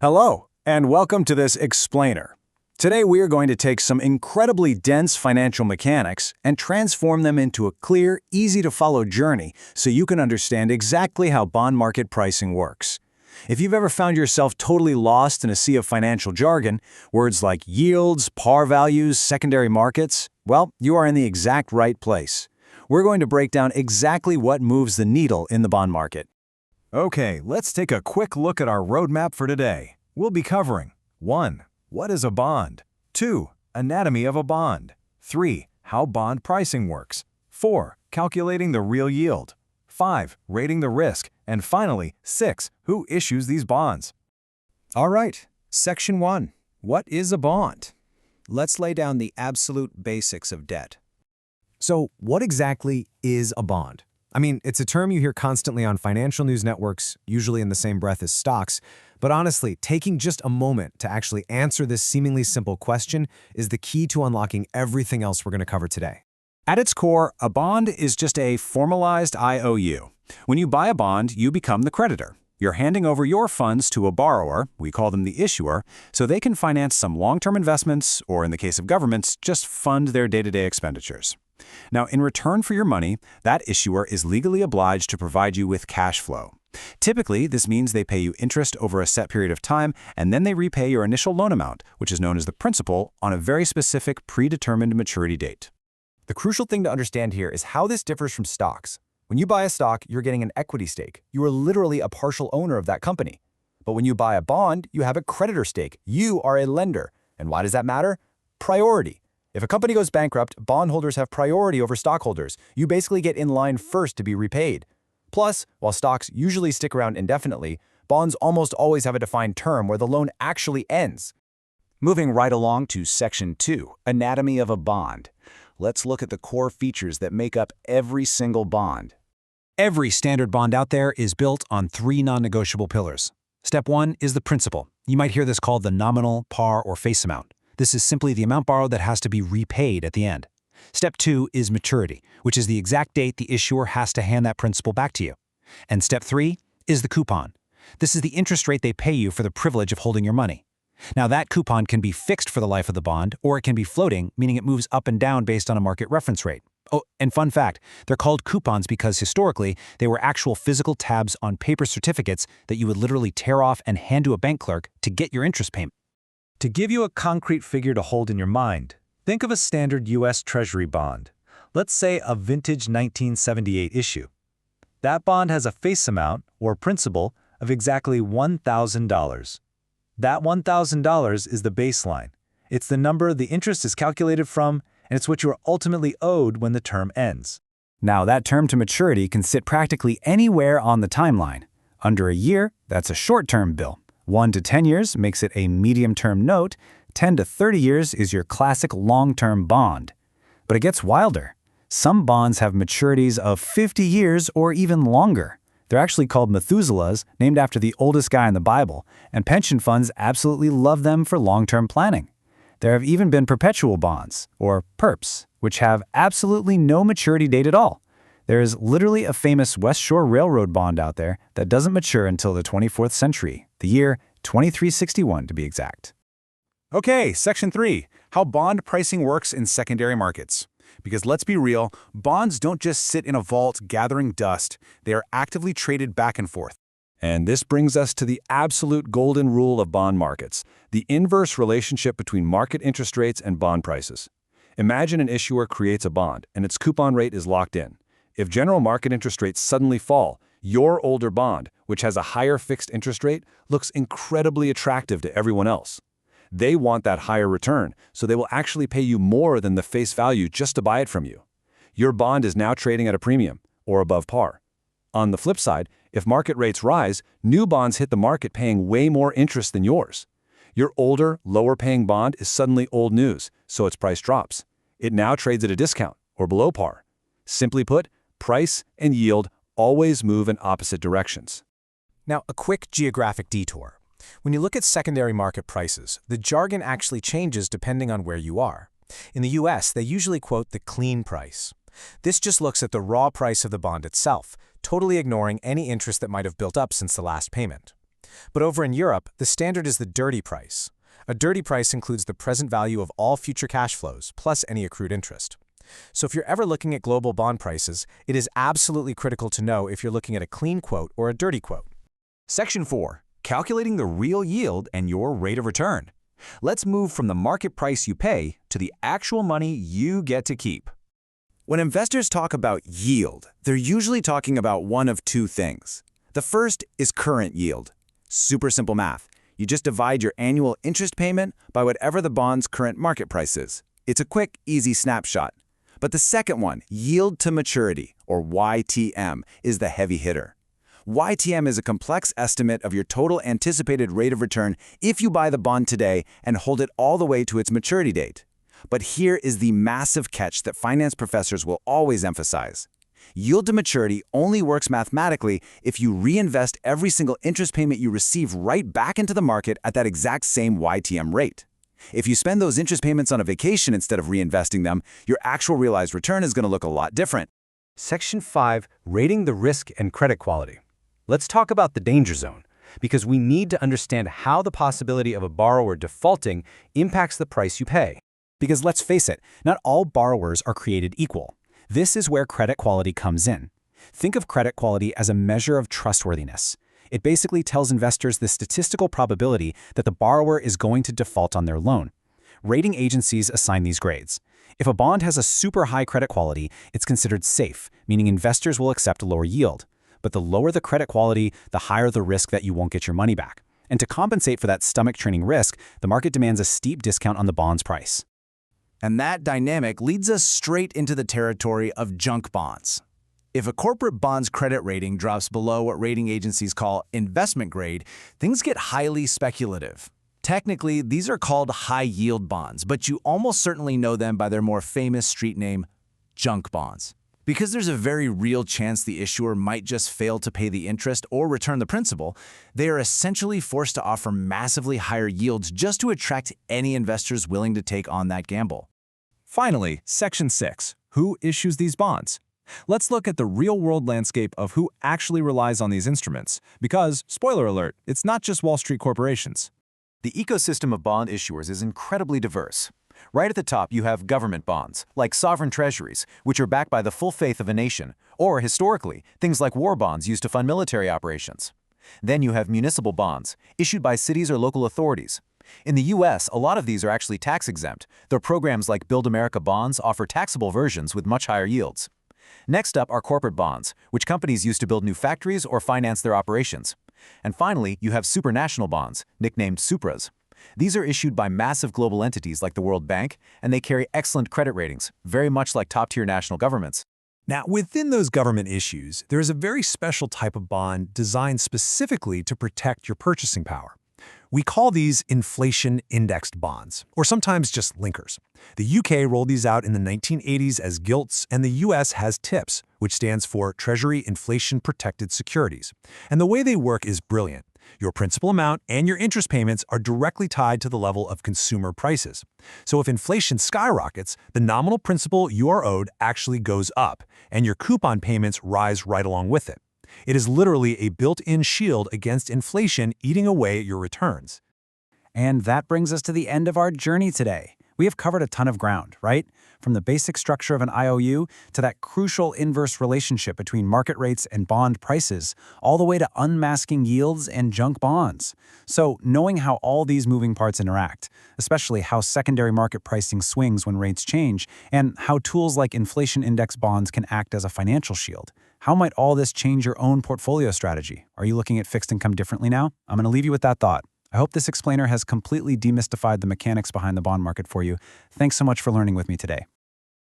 Hello, and welcome to this explainer. Today we are going to take some incredibly dense financial mechanics and transform them into a clear, easy-to-follow journey so you can understand exactly how bond market pricing works. If you've ever found yourself totally lost in a sea of financial jargon, words like yields, par values, secondary markets, well, you are in the exact right place. We're going to break down exactly what moves the needle in the bond market. Okay, let's take a quick look at our roadmap for today. We'll be covering 1. What is a bond? 2. Anatomy of a bond. 3. How bond pricing works. 4. Calculating the real yield. 5. Rating the risk. And finally, 6. Who issues these bonds? All right, Section 1. What is a bond? Let's lay down the absolute basics of debt. So, what exactly is a bond? I mean, it's a term you hear constantly on financial news networks, usually in the same breath as stocks. But honestly, taking just a moment to actually answer this seemingly simple question is the key to unlocking everything else we're going to cover today. At its core, a bond is just a formalized IOU. When you buy a bond, you become the creditor. You're handing over your funds to a borrower, we call them the issuer, so they can finance some long-term investments, or in the case of governments, just fund their day-to-day expenditures. Now, in return for your money, that issuer is legally obliged to provide you with cash flow. Typically, this means they pay you interest over a set period of time, and then they repay your initial loan amount, which is known as the principal, on a very specific predetermined maturity date. The crucial thing to understand here is how this differs from stocks. When you buy a stock, you're getting an equity stake. You are literally a partial owner of that company. But when you buy a bond, you have a creditor stake. You are a lender. And why does that matter? Priority. If a company goes bankrupt, bondholders have priority over stockholders. You basically get in line first to be repaid. Plus, while stocks usually stick around indefinitely, bonds almost always have a defined term where the loan actually ends. Moving right along to Section 2, Anatomy of a Bond. Let's look at the core features that make up every single bond. Every standard bond out there is built on 3 non-negotiable pillars. Step 1 is the principal. You might hear this called the nominal, par, or face amount. This is simply the amount borrowed that has to be repaid at the end. Step 2 is maturity, which is the exact date the issuer has to hand that principal back to you. And Step 3 is the coupon. This is the interest rate they pay you for the privilege of holding your money. Now, that coupon can be fixed for the life of the bond, or it can be floating, meaning it moves up and down based on a market reference rate. Oh, and fun fact, they're called coupons because historically, they were actual physical tabs on paper certificates that you would literally tear off and hand to a bank clerk to get your interest payment. To give you a concrete figure to hold in your mind, think of a standard U.S. Treasury bond. Let's say a vintage 1978 issue. That bond has a face amount, or principal, of exactly $1,000. That $1,000 is the baseline. It's the number the interest is calculated from, and it's what you are ultimately owed when the term ends. Now, that term to maturity can sit practically anywhere on the timeline. Under a year, that's a short-term bill. 1 to 10 years makes it a medium-term note. 10 to 30 years is your classic long-term bond. But it gets wilder. Some bonds have maturities of 50 years or even longer. They're actually called Methuselahs, named after the oldest guy in the Bible, and pension funds absolutely love them for long-term planning. There have even been perpetual bonds, or perps, which have absolutely no maturity date at all. There is literally a famous West Shore Railroad bond out there that doesn't mature until the 24th century, the year 2361 to be exact. Okay, Section 3, how bond pricing works in secondary markets. Because let's be real, bonds don't just sit in a vault gathering dust, they are actively traded back and forth. And this brings us to the absolute golden rule of bond markets, the inverse relationship between market interest rates and bond prices. Imagine an issuer creates a bond, and its coupon rate is locked in. If general market interest rates suddenly fall, your older bond, which has a higher fixed interest rate, looks incredibly attractive to everyone else. They want that higher return, so they will actually pay you more than the face value just to buy it from you. Your bond is now trading at a premium, or above par. On the flip side, if market rates rise, new bonds hit the market paying way more interest than yours. Your older, lower-paying bond is suddenly old news, so its price drops. It now trades at a discount, or below par. Simply put, price and yield always move in opposite directions. Now, a quick geographic detour. When you look at secondary market prices, the jargon actually changes depending on where you are. In the US, they usually quote the clean price. This just looks at the raw price of the bond itself, totally ignoring any interest that might have built up since the last payment. But over in Europe, the standard is the dirty price. A dirty price includes the present value of all future cash flows, plus any accrued interest. So if you're ever looking at global bond prices, it is absolutely critical to know if you're looking at a clean quote or a dirty quote. Section 4. Calculating the real yield and your rate of return. Let's move from the market price you pay to the actual money you get to keep. When investors talk about yield, they're usually talking about one of two things. The first is current yield. Super simple math. You just divide your annual interest payment by whatever the bond's current market price is. It's a quick, easy snapshot. But the second one, yield to maturity, or YTM, is the heavy hitter. YTM is a complex estimate of your total anticipated rate of return if you buy the bond today and hold it all the way to its maturity date. But here is the massive catch that finance professors will always emphasize. Yield to maturity only works mathematically if you reinvest every single interest payment you receive right back into the market at that exact same YTM rate. If you spend those interest payments on a vacation instead of reinvesting them, your actual realized return is going to look a lot different. Section 5, Rating the Risk and Credit Quality. Let's talk about the danger zone, because we need to understand how the possibility of a borrower defaulting impacts the price you pay. Because let's face it, not all borrowers are created equal. This is where credit quality comes in. Think of credit quality as a measure of trustworthiness. It basically tells investors the statistical probability that the borrower is going to default on their loan. Rating agencies assign these grades. If a bond has a super high credit quality, it's considered safe, meaning investors will accept a lower yield. But the lower the credit quality, the higher the risk that you won't get your money back. And to compensate for that stomach-churning risk, the market demands a steep discount on the bond's price. And that dynamic leads us straight into the territory of junk bonds. If a corporate bond's credit rating drops below what rating agencies call investment grade, things get highly speculative. Technically, these are called high-yield bonds, but you almost certainly know them by their more famous street name, junk bonds. Because there's a very real chance the issuer might just fail to pay the interest or return the principal, they are essentially forced to offer massively higher yields just to attract any investors willing to take on that gamble. Finally, Section 6. Who issues these bonds? Let's look at the real-world landscape of who actually relies on these instruments, because, spoiler alert, it's not just Wall Street corporations. The ecosystem of bond issuers is incredibly diverse. Right at the top, you have government bonds, like sovereign treasuries, which are backed by the full faith of a nation, or, historically, things like war bonds used to fund military operations. Then you have municipal bonds, issued by cities or local authorities. In the U.S., a lot of these are actually tax-exempt, though programs like Build America bonds offer taxable versions with much higher yields. Next up are corporate bonds, which companies use to build new factories or finance their operations. And finally, you have supranational bonds, nicknamed Supras. These are issued by massive global entities like the World Bank, and they carry excellent credit ratings, very much like top-tier national governments. Now, within those government issues, there is a very special type of bond designed specifically to protect your purchasing power. We call these inflation-indexed bonds, or sometimes just linkers. The UK rolled these out in the 1980s as gilts, and the US has TIPS, which stands for Treasury Inflation Protected Securities. And the way they work is brilliant. Your principal amount and your interest payments are directly tied to the level of consumer prices. So if inflation skyrockets, the nominal principal you are owed actually goes up, and your coupon payments rise right along with it. It is literally a built-in shield against inflation eating away at your returns. And that brings us to the end of our journey today. We have covered a ton of ground, right? From the basic structure of an IOU to that crucial inverse relationship between market rates and bond prices, all the way to unmasking yields and junk bonds. So knowing how all these moving parts interact, especially how secondary market pricing swings when rates change, and how tools like inflation index bonds can act as a financial shield. How might all this change your own portfolio strategy? Are you looking at fixed income differently now? I'm going to leave you with that thought. I hope this explainer has completely demystified the mechanics behind the bond market for you. Thanks so much for learning with me today.